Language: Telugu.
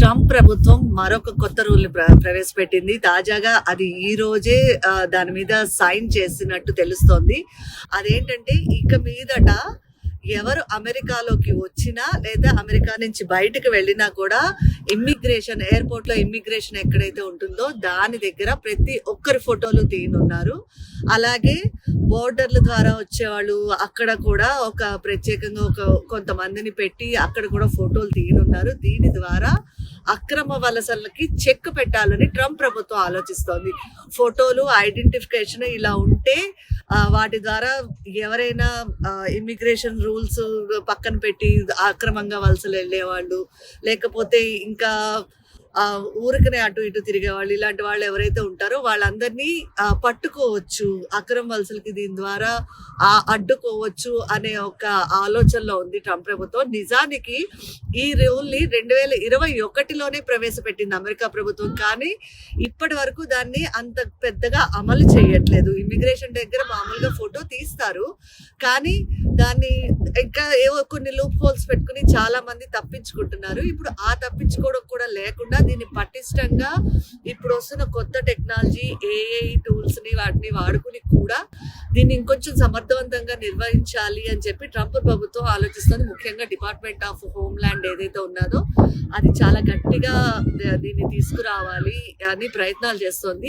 ట్రంప్ ప్రభుత్వం మరొక కొత్త రూల్ ని ప్రవేశపెట్టింది. తాజాగా అది ఈ రోజే దాని మీద సైన్ చేసినట్టు తెలుస్తోంది. అదేంటంటే ఇక మీదట ఎవరు అమెరికాలోకి వచ్చినా లేదా అమెరికా నుంచి బయటకు వెళ్ళినా కూడా ఇమ్మిగ్రేషన్ ఎయిర్పోర్ట్ లో ఇమ్మిగ్రేషన్ ఎక్కడైతే ఉంటుందో దాని దగ్గర ప్రతి ఒక్కరి ఫోటోలు తీయనున్నారు. అలాగే బోర్డర్ల ద్వారా వచ్చేవాళ్ళు అక్కడ కూడా ఒక ప్రత్యేకంగా కొంతమందిని పెట్టి అక్కడ కూడా ఫోటోలు తీయనున్నారు. దీని ద్వారా అక్రమ వలసలకి చెక్ పెట్టాలని ట్రంప్ ప్రభుత్వం ఆలోచిస్తోంది. ఫోటోలు ఐడెంటిఫికేషన్ ఇలా ఉంటే వాటి ద్వారా ఎవరైనా ఇమ్మిగ్రేషన్ రూల్స్ పక్కన పెట్టి అక్రమంగా వలసలు వెళ్ళేవాళ్ళు, లేకపోతే ఇంకా ఊరికనే అటు ఇటు తిరిగేవాళ్ళు, ఇలాంటి వాళ్ళు ఎవరైతే ఉంటారో వాళ్ళందరినీ పట్టుకోవచ్చు, అక్రమ వలసలకి దీని ద్వారా అడ్డుకోవచ్చు అనే ఒక ఆలోచనలో ఉంది ట్రంప్ ప్రభుత్వం. నిజానికి ఈ రూల్ ని 2021లోనే ప్రవేశపెట్టింది అమెరికా ప్రభుత్వం, కానీ ఇప్పటి వరకు దాన్ని అంత పెద్దగా అమలు చేయట్లేదు. ఇమిగ్రేషన్ దగ్గర మామూలుగా ఫోటో తీస్తారు, కానీ దాన్ని ఇంకా ఏవో కొన్ని లూప్ హోల్స్ పెట్టుకుని చాలా మంది తప్పించుకుంటున్నారు. ఇప్పుడు ఆ తప్పించుకోవడం కూడా లేకుండా దీన్ని పటిష్టంగా ఇప్పుడు వస్తున్న కొత్త టెక్నాలజీ ఏఐ టూల్స్ ని వాటిని వాడుకుని కూడా దీన్ని ఇంకొంచెం సమర్థవంతంగా నిర్వహించాలి అని చెప్పి ట్రంప్ ప్రభుత్వం ఆలోచిస్తుంది. ముఖ్యంగా డిపార్ట్మెంట్ ఆఫ్ హోమ్ ల్యాండ్ ఏదైతే ఉన్నదో అది చాలా గట్టిగా దీన్ని తీసుకురావాలి అని ప్రయత్నాలు చేస్తోంది.